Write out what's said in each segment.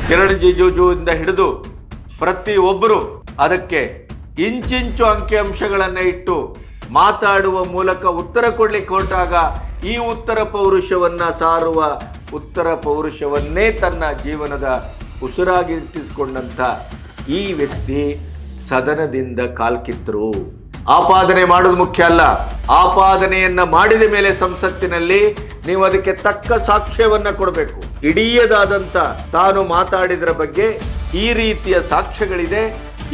ಕಿರಣ್ ರಿಜಿಜುವಿಂದ ಹಿಡಿದು ಪ್ರತಿಯೊಬ್ಬರು ಅದಕ್ಕೆ ಇಂಚಿಂಚು ಅಂಕಿಅಂಶಗಳನ್ನು ಇಟ್ಟು ಮಾತಾಡುವ ಮೂಲಕ ಉತ್ತರ ಕೊಡ್ಲಿಕ್ಕೆ ಹೊರಟಾಗ ಈ ಉತ್ತರ ಪೌರುಷವನ್ನ ಸಾರುವ ಉತ್ತರ ಪೌರುಷವನ್ನೇ ತನ್ನ ಜೀವನದ ಉಸಿರಾಗಿಸಿಕೊಂಡಂತ ಈ ವ್ಯಕ್ತಿ ಸದನದಿಂದ ಕಾಲ್ಕಿತ್ತರು. ಆಪಾದನೆ ಮಾಡೋದು ಮುಖ್ಯ ಅಲ್ಲ, ಆಪಾದನೆಯನ್ನ ಮಾಡಿದ ಮೇಲೆ ಸಂಸತ್ತಿನಲ್ಲಿ ನೀವು ಅದಕ್ಕೆ ತಕ್ಕ ಸಾಕ್ಷ್ಯವನ್ನ ಕೊಡಬೇಕು. ಇಡೀಯದಾದಂತ ತಾನು ಮಾತಾಡಿದ್ರ ಬಗ್ಗೆ ಈ ರೀತಿಯ ಸಾಕ್ಷ್ಯಗಳಿದೆ,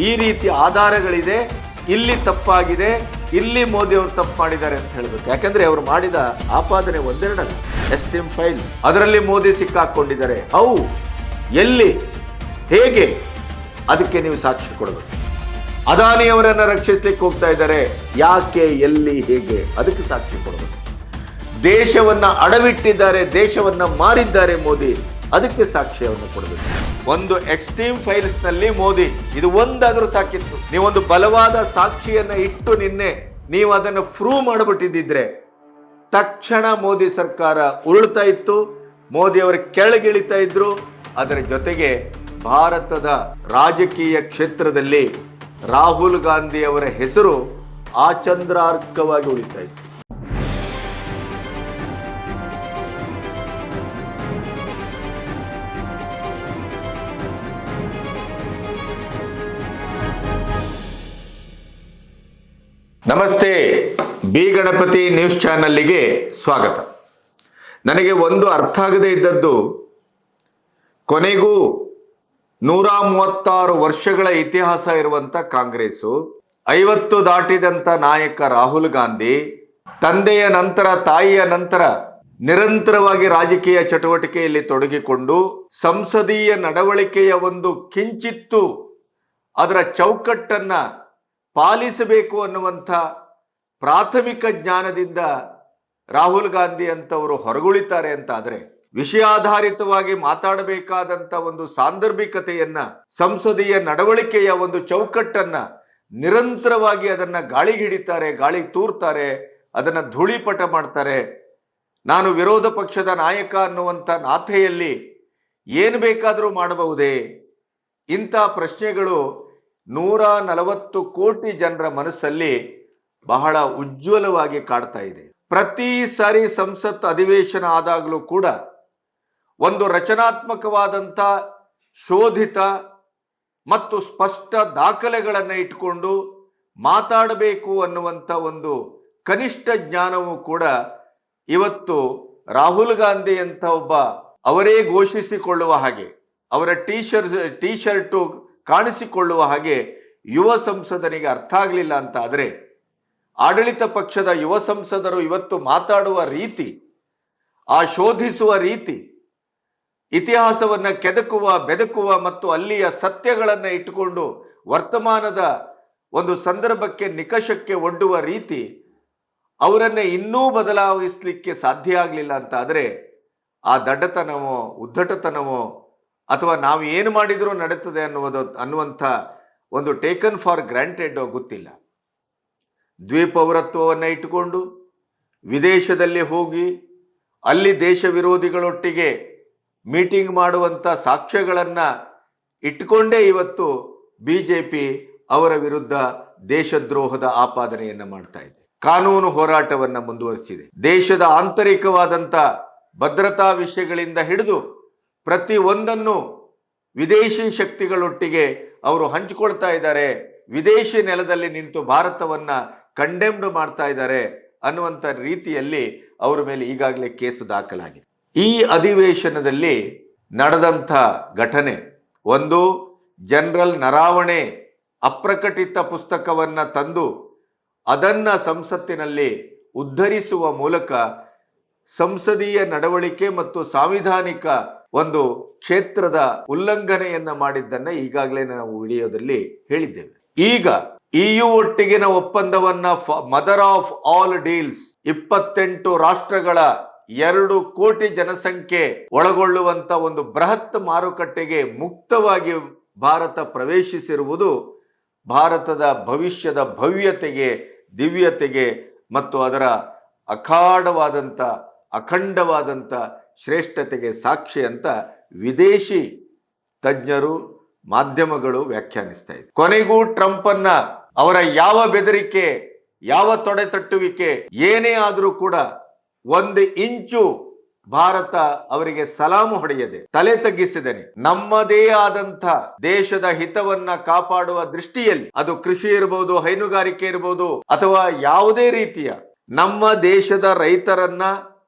ಈ ರೀತಿಯ ಆಧಾರಗಳಿದೆ, ಇಲ್ಲಿ ತಪ್ಪಾಗಿದೆ, ಇಲ್ಲಿ ಮೋದಿ ಅವರು ತಪ್ಪು ಮಾಡಿದ್ದಾರೆ ಅಂತ ಹೇಳಬೇಕು. ಯಾಕಂದ್ರೆ ಅವರು ಮಾಡಿದ ಆಪಾದನೆ ಒಂದೆರಡಲ್ಲ, ಎಸ್ಟಿಮ್ ಫೈಲ್ಸ್, ಅದರಲ್ಲಿ ಮೋದಿ ಸಿಕ್ಕಾಕೊಂಡಿದ್ದಾರೆ. ಅವು ಎಲ್ಲಿ, ಹೇಗೆ, ಅದಕ್ಕೆ ನೀವು ಸಾಕ್ಷ್ಯ ಕೊಡಬೇಕು. ಅದಾನಿ ಅವರನ್ನ ರಕ್ಷಿಸ್ಲಿಕ್ಕೆ ಹೋಗ್ತಾ ಇದ್ದಾರೆ, ಯಾಕೆ, ಎಲ್ಲಿ, ಹೇಗೆ, ಅದಕ್ಕೆ ಸಾಕ್ಷಿ ಕೊಡಬೇಕು. ದೇಶವನ್ನ ಅಡವಿಟ್ಟಿದ್ದಾರೆ, ದೇಶವನ್ನ ಮಾರಿದ್ದಾರೆ ಮೋದಿ, ಅದಕ್ಕೆ ಸಾಕ್ಷ್ಯವನ್ನು ಕೊಡಬೇಕು. ಒಂದು ಎಕ್ಸ್ಟ್ರೀಮ್ ಫೈಲ್ಸ್ ನಲ್ಲಿ ಮೋದಿ, ಇದು ಒಂದಾದ್ರೂ ಸಾಕಿತ್ತು. ನೀವೊಂದು ಬಲವಾದ ಸಾಕ್ಷಿಯನ್ನ ಇಟ್ಟು ನಿನ್ನೆ ನೀವು ಅದನ್ನು ಪ್ರೂವ್ ಮಾಡಿಬಿಟ್ಟಿದ್ದಿದ್ರೆ ತಕ್ಷಣ ಮೋದಿ ಸರ್ಕಾರ ಉರುಳ್ತಾ ಇತ್ತು, ಮೋದಿ ಅವರು ಕೆಳಗಿಳಿತಾ ಇದ್ರು. ಅದರ ಜೊತೆಗೆ ಭಾರತದ ರಾಜಕೀಯ ಕ್ಷೇತ್ರದಲ್ಲಿ ರಾಹುಲ್ ಗಾಂಧಿ ಅವರ ಹೆಸರು ಆಚಂದ್ರಾರ್ಕವಾಗಿ ಉಳಿತಾ ಇತ್ತು. ನಮಸ್ತೆ, ಬಿ ಗಣಪತಿ ನ್ಯೂಸ್ ಚಾನಲ್ಗೆ ಸ್ವಾಗತ. ನನಗೆ ಒಂದು ಅರ್ಥ ಆಗದೇ ಇದ್ದದ್ದು, ಕೊನೆಗೂ 136 ವರ್ಷಗಳ ಇತಿಹಾಸ ಇರುವಂತ ಕಾಂಗ್ರೆಸ್ಸು, 50 ದಾಟಿದಂತ ನಾಯಕ ರಾಹುಲ್ ಗಾಂಧಿ, ತಂದೆಯ ನಂತರ ತಾಯಿಯ ನಂತರ ನಿರಂತರವಾಗಿ ರಾಜಕೀಯ ಚಟುವಟಿಕೆಯಲ್ಲಿ ತೊಡಗಿಕೊಂಡು ಸಂಸದೀಯ ನಡವಳಿಕೆಯ ಒಂದು ಕಿಂಚಿತ್ತು ಅದರ ಚೌಕಟ್ಟನ್ನ ಪಾಲಿಸಬೇಕು ಅನ್ನುವಂಥ ಪ್ರಾಥಮಿಕ ಜ್ಞಾನದಿಂದ ರಾಹುಲ್ ಗಾಂಧಿ ಅಂತವರು ಹೊರಗುಳಿತಾರೆ ಅಂತ ಆದರೆ, ವಿಷಯಾಧಾರಿತವಾಗಿ ಮಾತಾಡಬೇಕಾದಂಥ ಒಂದು ಸಾಂದರ್ಭಿಕತೆಯನ್ನ, ಸಂಸದೀಯ ನಡವಳಿಕೆಯ ಒಂದು ಚೌಕಟ್ಟನ್ನ ನಿರಂತರವಾಗಿ ಅದನ್ನ ಗಾಳಿಗಿಡಿತಾರೆ, ಗಾಳಿ ತೂರ್ತಾರೆ, ಅದನ್ನ ಧೂಳಿಪಟ ಮಾಡ್ತಾರೆ. ನಾನು ವಿರೋಧ ಪಕ್ಷದ ನಾಯಕ ಅನ್ನುವಂಥ ನಾಥೆಯಲ್ಲಿ ಏನು ಬೇಕಾದರೂ ಮಾಡಬಹುದೇ? ಇಂಥ ಪ್ರಶ್ನೆಗಳು 140 ಕೋಟಿ ಜನರ ಮನಸ್ಸಲ್ಲಿ ಬಹಳ ಉಜ್ವಲವಾಗಿ ಕಾಡ್ತಾ ಇದೆ. ಪ್ರತಿ ಸಾರಿ ಸಂಸತ್ ಅಧಿವೇಶನ ಆದಾಗಲೂ ಕೂಡ ಒಂದು ರಚನಾತ್ಮಕವಾದಂಥ ಶೋಧಿತ ಮತ್ತು ಸ್ಪಷ್ಟ ದಾಖಲೆಗಳನ್ನು ಇಟ್ಕೊಂಡು ಮಾತಾಡಬೇಕು ಅನ್ನುವಂಥ ಒಂದು ಕನಿಷ್ಠ ಜ್ಞಾನವೂ ಕೂಡ ಇವತ್ತು ರಾಹುಲ್ ಗಾಂಧಿ ಅಂತ ಒಬ್ಬ ಅವರೇ ಘೋಷಿಸಿಕೊಳ್ಳುವ ಹಾಗೆ, ಅವರ ಟೀ ಶರ್ಟು ಕಾಣಿಸಿಕೊಳ್ಳುವ ಹಾಗೆ ಯುವ ಸಂಸದನಿಗೆ ಅರ್ಥ ಆಗಲಿಲ್ಲ ಅಂತ ಆದರೆ, ಆಡಳಿತ ಪಕ್ಷದ ಯುವ ಸಂಸದರು ಇವತ್ತು ಮಾತಾಡುವ ರೀತಿ, ಆ ಶೋಧಿಸುವ ರೀತಿ, ಇತಿಹಾಸವನ್ನು ಕೆದಕುವ ಬೆದಕುವ ಮತ್ತು ಅಲ್ಲಿಯ ಸತ್ಯಗಳನ್ನು ಇಟ್ಟುಕೊಂಡು ವರ್ತಮಾನದ ಒಂದು ಸಂದರ್ಭಕ್ಕೆ ನಿಕಷಕ್ಕೆ ಒಡ್ಡುವ ರೀತಿ ಅವರನ್ನು ಇನ್ನೂ ಬದಲಾಯಿಸಲಿಕ್ಕೆ ಸಾಧ್ಯ ಆಗಲಿಲ್ಲ ಅಂತ ಆದರೆ, ಆ ದಡ್ಡತನವೋ ಉದ್ದಟತನವೋ ಅಥವಾ ನಾವು ಏನು ಮಾಡಿದರೂ ನಡೀತದೆ ಅನ್ನುವಂಥ ಒಂದು ಟೇಕನ್ ಫಾರ್ ಗ್ರಾಂಟೆಡ್ ಗೊತ್ತಿಲ್ಲ. ದ್ವಿಪೌರತ್ವವನ್ನು ಇಟ್ಟುಕೊಂಡು ವಿದೇಶದಲ್ಲಿ ಹೋಗಿ ಅಲ್ಲಿ ದೇಶ ವಿರೋಧಿಗಳೊಟ್ಟಿಗೆ ಮೀಟಿಂಗ್ ಮಾಡುವಂಥ ಸಾಕ್ಷ್ಯಗಳನ್ನು ಇಟ್ಟುಕೊಂಡೇ ಇವತ್ತು BJP ಅವರ ವಿರುದ್ಧ ದೇಶದ್ರೋಹದ ಆಪಾದನೆಯನ್ನು ಮಾಡ್ತಾ ಇದೆ. ಕಾನೂನು ಹೋರಾಟವನ್ನು ಮುಂದುವರಿಸಿದೆ. ದೇಶದ ಆಂತರಿಕವಾದಂಥ ಭದ್ರತಾ ವಿಷಯಗಳಿಂದ ಹಿಡಿದು ಪ್ರತಿ ಒಂದನ್ನು ವಿದೇಶಿ ಶಕ್ತಿಗಳೊಟ್ಟಿಗೆ ಅವರು ಹಂಚಿಕೊಳ್ತಾ ಇದ್ದಾರೆ, ವಿದೇಶಿ ನೆಲದಲ್ಲಿ ನಿಂತು ಭಾರತವನ್ನ ಕಂಡೆಮ್ಡ್ ಮಾಡ್ತಾ ಇದ್ದಾರೆ ಅನ್ನುವಂಥ ರೀತಿಯಲ್ಲಿ ಅವರ ಮೇಲೆ ಈಗಾಗಲೇ ಕೇಸು ದಾಖಲಾಗಿದೆ. ಈ ಅಧಿವೇಶನದಲ್ಲಿ ನಡೆದಂಥ ಘಟನೆ ಒಂದು, ಜನರಲ್ ನರಾವಣೆ ಅಪ್ರಕಟಿತ ಪುಸ್ತಕವನ್ನ ತಂದು ಅದನ್ನ ಸಂಸತ್ತಿನಲ್ಲಿ ಉದ್ಧರಿಸುವ ಮೂಲಕ ಸಂಸದೀಯ ನಡವಳಿಕೆ ಮತ್ತು ಸಾಂವಿಧಾನಿಕ ಒಂದು ಕ್ಷೇತ್ರದ ಉಲ್ಲಂಘನೆಯನ್ನ ಮಾಡಿದ್ದನ್ನ ಈಗಾಗಲೇ ನಾವು ವಿಡಿಯೋದಲ್ಲಿ ಹೇಳಿದ್ದೇವೆ. ಈಗ EU ಒಟ್ಟಿಗಿನ ಒಪ್ಪಂದವನ್ನ ಮದರ್ ಆಫ್ ಆಲ್ ಡೀಲ್ಸ್, 28 ರಾಷ್ಟ್ರಗಳ 2 ಕೋಟಿ ಜನಸಂಖ್ಯೆ ಒಳಗೊಳ್ಳುವಂತ ಒಂದು ಬೃಹತ್ ಮಾರುಕಟ್ಟೆಗೆ ಮುಕ್ತವಾಗಿ ಭಾರತ ಪ್ರವೇಶಿಸಿರುವುದು ಭಾರತದ ಭವಿಷ್ಯದ ಭವ್ಯತೆಗೆ, ದಿವ್ಯತೆಗೆ ಮತ್ತು ಅದರ ಅಖಂಡವಾದಂಥ ಶ್ರೇಷ್ಠತೆಗೆ ಸಾಕ್ಷಿ ಅಂತ ವಿದೇಶಿ ತಜ್ಞರು, ಮಾಧ್ಯಮಗಳು ವ್ಯಾಖ್ಯಾನಿಸ್ತಾ ಇದೆ. ಕೊನೆಗೂ ಟ್ರಂಪ್ ಅನ್ನ ಅವರ ಯಾವ ಬೆದರಿಕೆ, ಯಾವ ತೊಡೆತಟ್ಟುವಿಕೆ ಏನೇ ಆದರೂ ಕೂಡ 1 ಇಂಚು ಭಾರತ ಅವರಿಗೆ ಸಲಾಮು ಹೊಡೆಯದೆ ತಲೆ ತಗ್ಗಿಸಿದ್ದೇನೆ. ನಮ್ಮದೇ ಆದಂಥ ದೇಶದ ಹಿತವನ್ನ ಕಾಪಾಡುವ ದೃಷ್ಟಿಯಲ್ಲಿ, ಅದು ಕೃಷಿ ಇರಬಹುದು, ಹೈನುಗಾರಿಕೆ ಇರಬಹುದು, ಅಥವಾ ಯಾವುದೇ ರೀತಿಯ ನಮ್ಮ ದೇಶದ ರೈತರನ್ನ,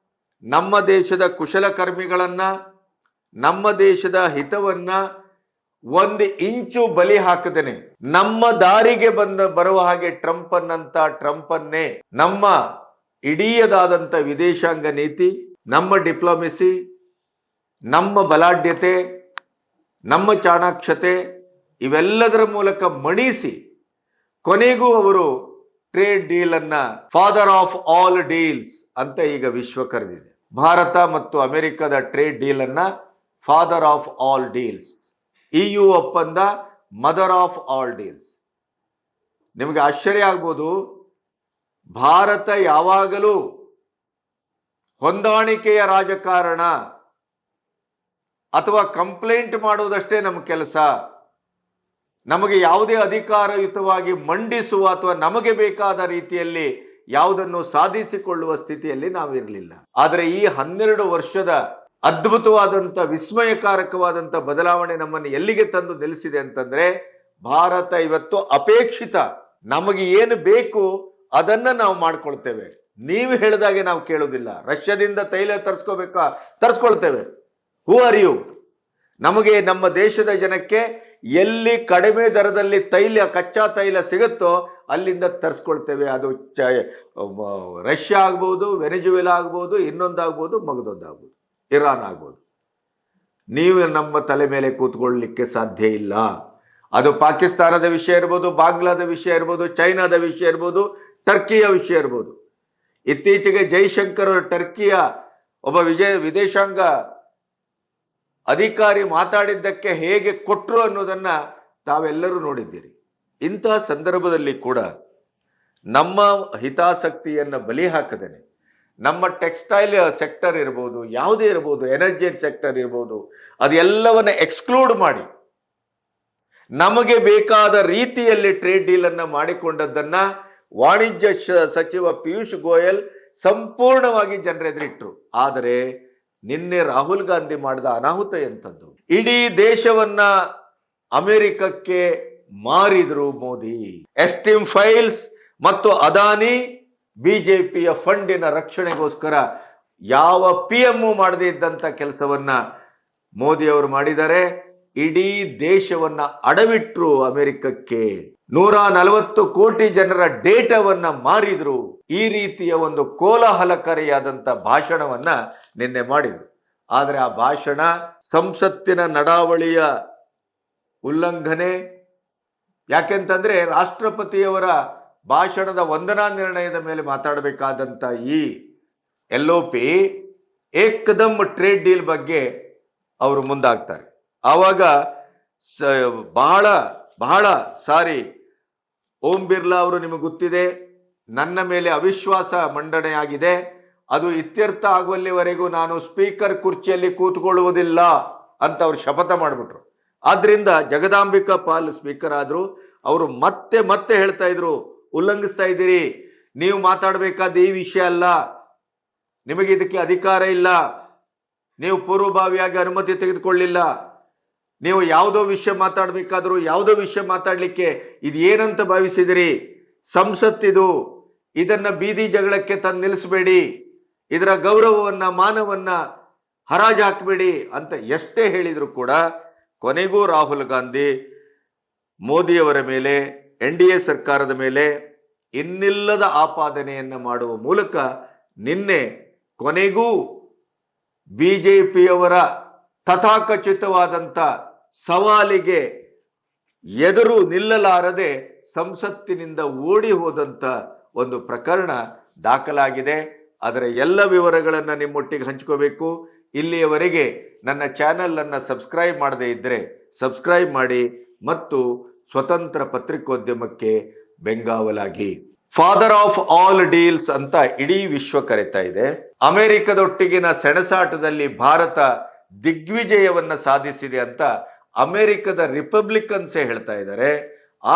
ನಮ್ಮ ದೇಶದ ಕುಶಲಕರ್ಮಿಗಳನ್ನ, ನಮ್ಮ ದೇಶದ ಹಿತವನ್ನ 1 ಇಂಚು ಬಲಿ ಹಾಕದೇನೆ ನಮ್ಮ ದಾರಿಗೆ ಬರುವ ಹಾಗೆ ಟ್ರಂಪನ್ನೇ ನಮ್ಮ ಇಡೀದಾದಂಥ ವಿದೇಶಾಂಗ ನೀತಿ, ನಮ್ಮ ಡಿಪ್ಲೊಮೆಸಿ, ನಮ್ಮ ಬಲಾಢ್ಯತೆ, ನಮ್ಮ ಚಾಣಾಕ್ಷತೆ ಇವೆಲ್ಲದರ ಮೂಲಕ ಮಣಿಸಿ ಕೊನೆಗೂ ಅವರು ಟ್ರೇಡ್ ಡೀಲ್ ಅನ್ನ ಫಾದರ್ ಆಫ್ ಆಲ್ ಡೀಲ್ಸ್ ಅಂತ ಈಗ ವಿಶ್ವ ಕರೆದಿದೆ. ಭಾರತ ಮತ್ತು ಅಮೆರಿಕದ ಟ್ರೇಡ್ ಡೀಲ್ ಅನ್ನ father of all deals, EU ಒಪ್ಪಂದ ಮದರ್ ಆಫ್ ಆಲ್ ಡೀಲ್ಸ್. ನಿಮಗೆ ಆಶ್ಚರ್ಯ ಆಗ್ಬೋದು, ಭಾರತ ಯಾವಾಗಲೂ ಹೊಂದಾಣಿಕೆಯ ರಾಜಕಾರಣ ಅಥವಾ ಕಂಪ್ಲೇಂಟ್ ಮಾಡುವುದಷ್ಟೇ ನಮ್ಮ ಕೆಲಸ, ನಮಗೆ ಯಾವುದೇ ಅಧಿಕಾರಯುತವಾಗಿ ಮಂಡಿಸುವ ಅಥವಾ ನಮಗೆ ಬೇಕಾದ ರೀತಿಯಲ್ಲಿ ಯಾವುದನ್ನು ಸಾಧಿಸಿಕೊಳ್ಳುವ ಸ್ಥಿತಿಯಲ್ಲಿ ನಾವಿರಲಿಲ್ಲ. ಆದರೆ ಈ 12 ವರ್ಷದ ಅದ್ಭುತವಾದಂಥ ವಿಸ್ಮಯಕಾರಕವಾದಂಥ ಬದಲಾವಣೆ ನಮ್ಮನ್ನು ಎಲ್ಲಿಗೆ ತಂದು ನಿಲ್ಲಿಸಿದೆ ಅಂತಂದ್ರೆ, ಭಾರತ ಇವತ್ತು ಅಪೇಕ್ಷಿತ, ನಮಗೆ ಏನು ಬೇಕು ಅದನ್ನ ನಾವು ಮಾಡ್ಕೊಳ್ತೇವೆ. ನೀವು ಹೇಳಿದಾಗೆ ನಾವು ಕೇಳೋದಿಲ್ಲ. ರಷ್ಯಾದಿಂದ ತೈಲ ತರಿಸ್ಕೊಳ್ತೇವೆ. Who are you? ನಮಗೆ ನಮ್ಮ ದೇಶದ ಜನಕ್ಕೆ ಎಲ್ಲಿ ಕಡಿಮೆ ದರದಲ್ಲಿ ಕಚ್ಚಾ ತೈಲ ಸಿಗುತ್ತೋ ಅಲ್ಲಿಂದ ತರಿಸ್ಕೊಳ್ತೇವೆ. ಅದು ರಷ್ಯಾ ಆಗ್ಬೋದು, ವೆನೆಜುವೆಲಾ ಆಗ್ಬೋದು, ಇನ್ನೊಂದಾಗ್ಬೋದು, ಮಗದೊಂದಾಗ್ಬೋದು, ಇರಾನ್ ಆಗ್ಬೋದು. ನೀವು ನಮ್ಮ ತಲೆ ಮೇಲೆ ಕೂತ್ಕೊಳ್ಳಲಿಕ್ಕೆ ಸಾಧ್ಯ ಇಲ್ಲ. ಅದು ಪಾಕಿಸ್ತಾನದ ವಿಷಯ ಇರ್ಬೋದು, ಬಾಂಗ್ಲಾದ ವಿಷಯ ಇರ್ಬೋದು, ಚೈನಾದ ವಿಷಯ ಇರ್ಬೋದು, ಟರ್ಕಿಯ ವಿಷಯ ಇರ್ಬೋದು. ಇತ್ತೀಚೆಗೆ ಜೈಶಂಕರ್ ಟರ್ಕಿಯ ಒಬ್ಬ ವಿದೇಶಾಂಗ ಅಧಿಕಾರಿ ಮಾತಾಡಿದ್ದಕ್ಕೆ ಹೇಗೆ ಕೊಟ್ಟರು ಅನ್ನೋದನ್ನ ತಾವೆಲ್ಲರೂ ನೋಡಿದ್ದೀರಿ. ಇಂತಹ ಸಂದರ್ಭದಲ್ಲಿ ಕೂಡ ನಮ್ಮ ಹಿತಾಸಕ್ತಿಯನ್ನು ಬಲಿ ಹಾಕದೇನೆ ನಮ್ಮ ಟೆಕ್ಸ್ಟೈಲ್ ಸೆಕ್ಟರ್ ಇರ್ಬೋದು, ಯಾವುದೇ ಇರ್ಬೋದು, ಎನರ್ಜಿ ಸೆಕ್ಟರ್ ಇರ್ಬೋದು, ಅದೆಲ್ಲವನ್ನ ಎಕ್ಸ್ಕ್ಲೂಡ್ ಮಾಡಿ ನಮಗೆ ಬೇಕಾದ ರೀತಿಯಲ್ಲಿ ಟ್ರೇಡ್ ಡೀಲ್ ಅನ್ನು ಮಾಡಿಕೊಂಡದ್ದನ್ನ ವಾಣಿಜ್ಯ ಸಚಿವ ಪಿಯೂಷ್ ಗೋಯಲ್ ಸಂಪೂರ್ಣವಾಗಿ ಜನರೆದುರಿಟ್ರು. ಆದರೆ ನಿನ್ನೆ ರಾಹುಲ್ ಗಾಂಧಿ ಮಾಡಿದ ಅನಾಹುತ ಎಂಥದ್ದು, ಇಡೀ ದೇಶವನ್ನ ಅಮೆರಿಕಕ್ಕೆ ಮಾರಿದ್ರು ಮೋದಿ. ಎಸ್ಟಿಮ್ ಫೈಲ್ಸ್ ಮತ್ತು ಅದಾನಿ ಬಿಜೆಪಿಯ ಫಂಡಿನ ರಕ್ಷಣೆಗೋಸ್ಕರ ಯಾವ PM ಮಾಡದೇ ಇದ್ದಂಥ ಕೆಲಸವನ್ನ ಮೋದಿ ಅವರು ಮಾಡಿದ್ದಾರೆ. ಇಡೀ ದೇಶವನ್ನ ಅಡವಿಟ್ರು ಅಮೆರಿಕಕ್ಕೆ. 140 ಕೋಟಿ ಜನರ ಡೇಟಾವನ್ನ ಮಾರಿದ್ರು. ಈ ರೀತಿಯ ಒಂದು ಕೋಲಾಹಲಕಾರಿಯಾದಂಥ ಭಾಷಣವನ್ನ ನಿನ್ನೆ ಮಾಡಿದ್ರು. ಆದರೆ ಆ ಭಾಷಣ ಸಂಸತ್ತಿನ ನಡಾವಳಿಯ ಉಲ್ಲಂಘನೆ. ಯಾಕೆಂತಂದ್ರೆ ರಾಷ್ಟ್ರಪತಿಯವರ ಭಾಷಣದ ವಂದನಾ ನಿರ್ಣಯದ ಮೇಲೆ ಮಾತಾಡಬೇಕಾದಂಥ ಈ LOP ಏಕದಮ್ ಟ್ರೇಡ್ ಡೀಲ್ ಬಗ್ಗೆ ಅವರು ಮುಂದಾಗ್ತಾರೆ. ಆವಾಗ ಬಹಳ ಸಾರಿ ಓಂ ಬಿರ್ಲಾ ಅವರು, ನಿಮಗೆ ಗೊತ್ತಿದೆ, ನನ್ನ ಮೇಲೆ ಅವಿಶ್ವಾಸ ಮಂಡನೆಯಾಗಿದೆ, ಅದು ಇತ್ಯರ್ಥ ಆಗುವಲ್ಲಿವರೆಗೂ ನಾನು ಸ್ಪೀಕರ್ ಕುರ್ಚಿಯಲ್ಲಿ ಕೂತ್ಕೊಳ್ಳುವುದಿಲ್ಲ ಅಂತ ಅವರು ಶಪಥ ಮಾಡಿಬಿಟ್ರು. ಆದ್ರಿಂದ ಜಗದಾಂಬಿಕಾ ಪಾಲ್ ಸ್ಪೀಕರ್ ಆದ್ರು. ಅವರು ಮತ್ತೆ ಹೇಳ್ತಾ ಇದ್ರು, ಉಲ್ಲಂಘಿಸ್ತಾ ಇದ್ದೀರಿ, ನೀವು ಮಾತಾಡಬೇಕಾದ ಈ ವಿಷಯ ಅಲ್ಲ, ನಿಮಗೆ ಇದಕ್ಕೆ ಅಧಿಕಾರ ಇಲ್ಲ, ನೀವು ಪೂರ್ವಭಾವಿಯಾಗಿ ಅನುಮತಿ ತೆಗೆದುಕೊಳ್ಳಿಲ್ಲ, ನೀವು ಯಾವುದೋ ವಿಷಯ ಮಾತಾಡಬೇಕಾದ್ರೂ ಯಾವುದೋ ವಿಷಯ ಮಾತಾಡಲಿಕ್ಕೆ ಇದು ಏನಂತ ಭಾವಿಸಿದಿರಿ, ಸಂಸತ್ತಿದು, ಇದನ್ನ ಬೀದಿ ಜಗಳಕ್ಕೆ ತಂದು ನಿಲ್ಲಿಸಬೇಡಿ, ಇದರ ಗೌರವವನ್ನ ಮಾನವನ್ನ ಹರಾಜು ಹಾಕಬೇಡಿ ಅಂತ ಎಷ್ಟೇ ಹೇಳಿದ್ರು ಕೂಡ ಕೊನೆಗೂ ರಾಹುಲ್ ಗಾಂಧಿ ಮೋದಿಯವರ ಮೇಲೆ, NDA ಸರ್ಕಾರದ ಮೇಲೆ ಇನ್ನಿಲ್ಲದ ಆಪಾದನೆಯನ್ನ ಮಾಡುವ ಮೂಲಕ ನಿನ್ನೆ ಕೊನೆಗೂ ಬಿಜೆಪಿಯವರ ತಥಾಕಚಿತವಾದಂಥ ಸವಾಲಿಗೆ ಎದುರು ನಿಲ್ಲಲಾರದೆ ಸಂಸತ್ತಿನಿಂದ ಓಡಿ ಹೋದಂಥ ಒಂದು ಪ್ರಕರಣ ದಾಖಲಾಗಿದೆ. ಅದರ ಎಲ್ಲ ವಿವರಗಳನ್ನು ನಿಮ್ಮೊಟ್ಟಿಗೆ ಹಂಚ್ಕೋಬೇಕು. ಇಲ್ಲಿಯವರೆಗೆ ನನ್ನ ಚಾನಲನ್ನು ಸಬ್ಸ್ಕ್ರೈಬ್ ಮಾಡದೇ ಇದ್ದರೆ ಸಬ್ಸ್ಕ್ರೈಬ್ ಮಾಡಿ ಮತ್ತು ಸ್ವತಂತ್ರ ಪತ್ರಿಕೋದ್ಯಮಕ್ಕೆ ಬೆಂಗಾವಲಾಗಿ. ಫಾದರ್ ಆಫ್ ಆಲ್ ಡೀಲ್ಸ್ ಅಂತ ಇಡೀ ವಿಶ್ವ ಕರೀತಾ ಇದೆ. ಅಮೆರಿಕದೊಟ್ಟಿಗಿನ ಸೆಣಸಾಟದಲ್ಲಿ ಭಾರತ ದಿಗ್ವಿಜಯವನ್ನ ಸಾಧಿಸಿದೆ ಅಂತ ಅಮೆರಿಕದ ರಿಪಬ್ಲಿಕನ್ಸೇ ಹೇಳ್ತಾ ಇದ್ದಾರೆ,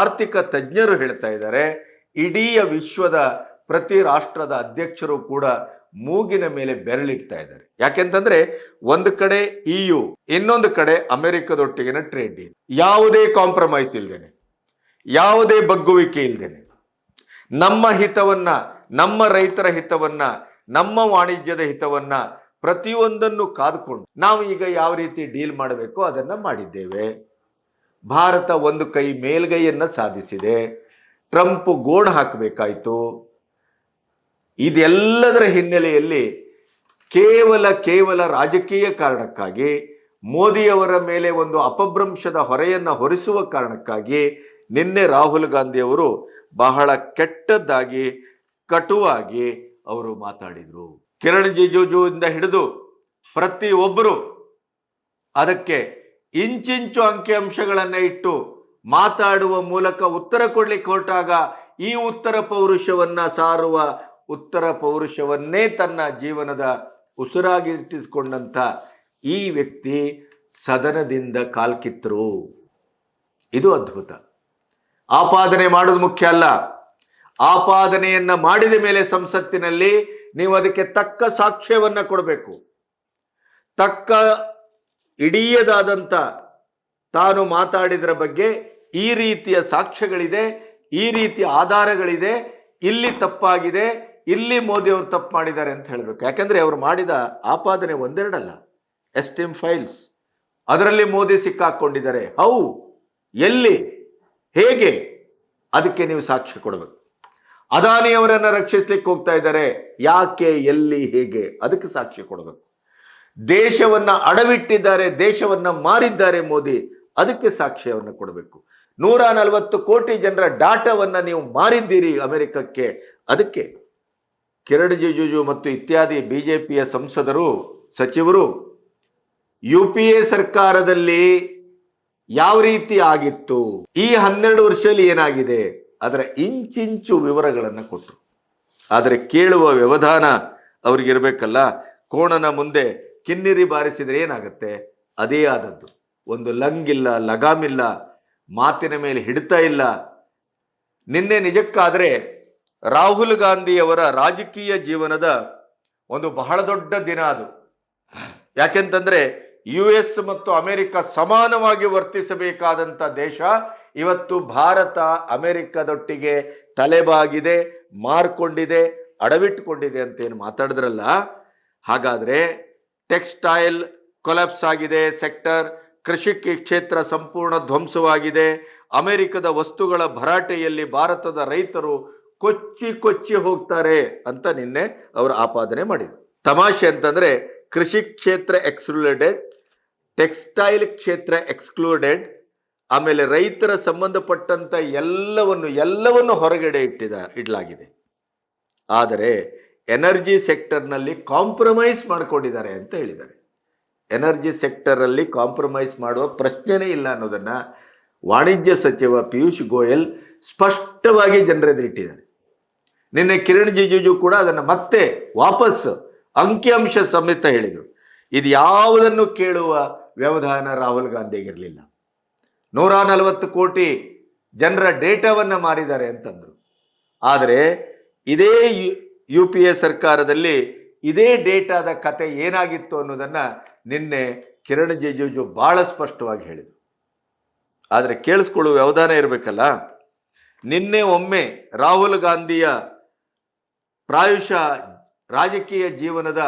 ಆರ್ಥಿಕ ತಜ್ಞರು ಹೇಳ್ತಾ ಇದ್ದಾರೆ, ಇಡೀ ವಿಶ್ವದ ಪ್ರತಿ ರಾಷ್ಟ್ರದ ಅಧ್ಯಕ್ಷರು ಕೂಡ ಮೂಗಿನ ಮೇಲೆ ಬೆರಳಿಡ್ತಾ ಇದ್ದಾರೆ. ಯಾಕೆಂತಂದ್ರೆ ಒಂದು ಕಡೆ EU, ಇನ್ನೊಂದು ಕಡೆ ಅಮೆರಿಕದೊಟ್ಟಿಗಿನ ಟ್ರೇಡ್ ಡೀಲ್, ಯಾವುದೇ ಕಾಂಪ್ರಮೈಸ್ ಇಲ್ದೇನೆ, ಯಾವುದೇ ಬಗ್ಗುವಿಕೆ ಇಲ್ದೇನೆ, ನಮ್ಮ ಹಿತವನ್ನ, ನಮ್ಮ ರೈತರ ಹಿತವನ್ನ, ನಮ್ಮ ವಾಣಿಜ್ಯದ ಹಿತವನ್ನ ಪ್ರತಿಯೊಂದನ್ನು ಕಾದುಕೊಂಡು ನಾವು ಈಗ ಯಾವ ರೀತಿ ಡೀಲ್ ಮಾಡಬೇಕು ಅದನ್ನ ಮಾಡಿದ್ದೇವೆ. ಭಾರತ ಒಂದು ಕೈ ಮೇಲ್ಗೈಯನ್ನ ಸಾಧಿಸಿದೆ. ಟ್ರಂಪ್ ಗೋಣ್ ಹಾಕಬೇಕಾಯಿತು. ಇದೆಲ್ಲದರ ಹಿನ್ನೆಲೆಯಲ್ಲಿ ಕೇವಲ ರಾಜಕೀಯ ಕಾರಣಕ್ಕಾಗಿ, ಮೋದಿಯವರ ಮೇಲೆ ಒಂದು ಅಪಭ್ರಂಶದ ಹೊರೆಯನ್ನು ಹೊರಿಸುವ ಕಾರಣಕ್ಕಾಗಿ ನಿನ್ನೆ ರಾಹುಲ್ ಗಾಂಧಿಯವರು ಬಹಳ ಕೆಟ್ಟದ್ದಾಗಿ, ಕಟುವಾಗಿ ಅವರು ಮಾತಾಡಿದರು. ಕಿರಣ್ ರಿಜಿಜುವಿಂದ ಹಿಡಿದು ಪ್ರತಿಯೊಬ್ಬರು ಅದಕ್ಕೆ ಇಂಚಿಂಚು ಅಂಕಿಅಂಶಗಳನ್ನು ಇಟ್ಟು ಮಾತಾಡುವ ಮೂಲಕ ಉತ್ತರ ಕೊಡ್ಲಿಕ್ಕೆ ಹೊರಟಾಗ ಈ ಉತ್ತರ ಪೌರುಷವನ್ನ ಸಾರುವ, ಉತ್ತರ ಪೌರುಷವನ್ನೇ ತನ್ನ ಜೀವನದ ಉಸಿರಾಗಿಟ್ಟಿಸಿಕೊಂಡಂತ ಈ ವ್ಯಕ್ತಿ ಸದನದಿಂದ ಕಾಲ್ಕಿತ್ತರು. ಇದು ಅದ್ಭುತ. ಆಪಾದನೆ ಮಾಡೋದು ಮುಖ್ಯ ಅಲ್ಲ, ಆಪಾದನೆಯನ್ನ ಮಾಡಿದ ಮೇಲೆ ಸಂಸತ್ತಿನಲ್ಲಿ ನೀವು ಅದಕ್ಕೆ ತಕ್ಕ ಸಾಕ್ಷ್ಯವನ್ನ ಕೊಡಬೇಕು. ತಕ್ಕ ಇಡೀಯದಾದಂಥ ತಾನು ಮಾತಾಡಿದ್ರ ಬಗ್ಗೆ ಈ ರೀತಿಯ ಸಾಕ್ಷ್ಯಗಳಿದೆ, ಈ ರೀತಿಯ ಆಧಾರಗಳಿದೆ, ಇಲ್ಲಿ ತಪ್ಪಾಗಿದೆ, ಇಲ್ಲಿ ಮೋದಿ ಅವರು ತಪ್ಪು ಮಾಡಿದ್ದಾರೆ ಅಂತ ಹೇಳಬೇಕು. ಯಾಕಂದ್ರೆ ಅವರು ಮಾಡಿದ ಆಪಾದನೆ ಒಂದೆರಡಲ್ಲ, ಎಸ್ಟಿಮ್ ಫೈಲ್ಸ್, ಅದರಲ್ಲಿ ಮೋದಿ ಸಿಕ್ಕಾಕೊಂಡಿದ್ದಾರೆ. ಹೌ, ಎಲ್ಲಿ, ಹೇಗೆ, ಅದಕ್ಕೆ ನೀವು ಸಾಕ್ಷ್ಯ ಕೊಡಬೇಕು. ಅದಾನಿಯವರನ್ನ ರಕ್ಷಿಸ್ಲಿಕ್ಕೆ ಹೋಗ್ತಾ ಇದ್ದಾರೆ, ಯಾಕೆ, ಎಲ್ಲಿ, ಹೇಗೆ, ಅದಕ್ಕೆ ಸಾಕ್ಷ್ಯ ಕೊಡಬೇಕು. ದೇಶವನ್ನ ಅಡವಿಟ್ಟಿದ್ದಾರೆ, ದೇಶವನ್ನ ಮಾರಿದ್ದಾರೆ ಮೋದಿ, ಅದಕ್ಕೆ ಸಾಕ್ಷ್ಯವನ್ನು ಕೊಡಬೇಕು. 140 ಕೋಟಿ ಜನರ ಡಾಟಾವನ್ನ ನೀವು ಮಾರಿದ್ದೀರಿ ಅಮೆರಿಕಕ್ಕೆ, ಅದಕ್ಕೆ ಕಿರಣ್ ರಿಜಿಜು ಮತ್ತು ಇತ್ಯಾದಿ ಬಿಜೆಪಿಯ ಸಂಸದರು, ಸಚಿವರು UPA ಸರ್ಕಾರದಲ್ಲಿ ಯಾವ ರೀತಿ ಆಗಿತ್ತು, ಈ 12 ವರ್ಷದಲ್ಲಿ ಏನಾಗಿದೆ, ಅದರ ಇಂಚಿಂಚು ವಿವರಗಳನ್ನು ಕೊಟ್ಟರು. ಆದರೆ ಕೇಳುವ ವ್ಯವಧಾನ ಅವ್ರಿಗಿರ್ಬೇಕಲ್ಲ. ಕೋಣನ ಮುಂದೆ ಕಿನ್ನಿರಿ ಬಾರಿಸಿದ್ರೆ ಏನಾಗುತ್ತೆ, ಅದೇ ಆದದ್ದು. ಒಂದು ಲಂಗಿಲ್ಲ, ಲಗಾಮಿಲ್ಲ, ಮಾತಿನ ಮೇಲೆ ಹಿಡಿತಾ ಇಲ್ಲ. ನಿನ್ನೆ ನಿಜಕ್ಕಾದ್ರೆ ರಾಹುಲ್ ಗಾಂಧಿಯವರ ರಾಜಕೀಯ ಜೀವನದ ಒಂದು ಬಹಳ ದೊಡ್ಡ ದಿನ ಅದು. ಯಾಕೆಂತಂದ್ರೆ US ಮತ್ತು ಅಮೆರಿಕ ಸಮಾನವಾಗಿ ವರ್ತಿಸಬೇಕಾದಂಥ ದೇಶ ಇವತ್ತು ಭಾರತ ಅಮೆರಿಕದೊಟ್ಟಿಗೆ ತಲೆಬಾಗಿದೆ, ಮಾರ್ಕೊಂಡಿದೆ, ಅಡವಿಟ್ಟುಕೊಂಡಿದೆ ಅಂತೇನು ಮಾತಾಡಿದ್ರಲ್ಲ. ಹಾಗಾದ್ರೆ ಟೆಕ್ಸ್ಟೈಲ್ ಕೊಲಾಪ್ಸ್ ಆಗಿದೆ, ಸೆಕ್ಟರ್, ಕೃಷಿ ಕ್ಷೇತ್ರ ಸಂಪೂರ್ಣ ಧ್ವಂಸವಾಗಿದೆ, ಅಮೆರಿಕದ ವಸ್ತುಗಳ ಭರಾಟೆಯಲ್ಲಿ ಭಾರತದ ರೈತರು ಕೊಚ್ಚಿ ಹೋಗ್ತಾರೆ ಅಂತ ನಿನ್ನೆ ಅವರು ಆಪಾದನೆ ಮಾಡಿದರು. ತಮಾಷೆ ಅಂತಂದ್ರೆ ಕೃಷಿ ಕ್ಷೇತ್ರ ಎಕ್ಸ್ಕ್ಲೂಡೆಡ್, ಟೆಕ್ಸ್ಟೈಲ್ ಕ್ಷೇತ್ರ ಎಕ್ಸ್ಕ್ಲೂಡೆಡ್, ಆಮೇಲೆ ರೈತರ ಸಂಬಂಧಪಟ್ಟಂತ ಎಲ್ಲವನ್ನು ಹೊರಗಡೆ ಇಡಲಾಗಿದೆ. ಆದರೆ ಎನರ್ಜಿ ಸೆಕ್ಟರ್ನಲ್ಲಿ ಕಾಂಪ್ರಮೈಸ್ ಮಾಡ್ಕೊಂಡಿದ್ದಾರೆ ಅಂತ ಹೇಳಿದ್ದಾರೆ. ಎನರ್ಜಿ ಸೆಕ್ಟರಲ್ಲಿ ಕಾಂಪ್ರಮೈಸ್ ಮಾಡುವ ಪ್ರಶ್ನೆನೇ ಇಲ್ಲ ಅನ್ನೋದನ್ನ ವಾಣಿಜ್ಯ ಸಚಿವ ಪಿಯೂಷ್ ಗೋಯಲ್ ಸ್ಪಷ್ಟವಾಗಿ ಜನರೆದುರಿಟ್ಟಿದ್ದಾರೆ. ನಿನ್ನೆ ಕಿರಣ್ ರಿಜಿಜು ಕೂಡ ಅದನ್ನು ಮತ್ತೆ ವಾಪಸ್ ಅಂಕಿಅಂಶ ಸಮೇತ ಹೇಳಿದರು. ಇದು ಯಾವುದನ್ನು ಕೇಳುವ ವ್ಯವಧಾನ ರಾಹುಲ್ ಗಾಂಧಿಗಿರಲಿಲ್ಲ. 140 ಕೋಟಿ ಜನರ ಡೇಟಾವನ್ನು ಮಾರಿದ್ದಾರೆ ಅಂತಂದರು. ಆದರೆ ಇದೇ UPA ಸರ್ಕಾರದಲ್ಲಿ ಇದೇ ಡೇಟಾದ ಕತೆ ಏನಾಗಿತ್ತು ಅನ್ನೋದನ್ನು ನಿನ್ನೆ ಕಿರಣ್ ರಿಜಿಜು ಬಹಳ ಸ್ಪಷ್ಟವಾಗಿ ಹೇಳಿದರು. ಆದರೆ ಕೇಳಿಸ್ಕೊಳ್ಳುವ ವ್ಯವಧಾನ ಇರಬೇಕಲ್ಲ. ನಿನ್ನೆ ಒಮ್ಮೆ ರಾಹುಲ್ ಗಾಂಧಿಯ ಪ್ರಾಯಶಃ ರಾಜಕೀಯ ಜೀವನದ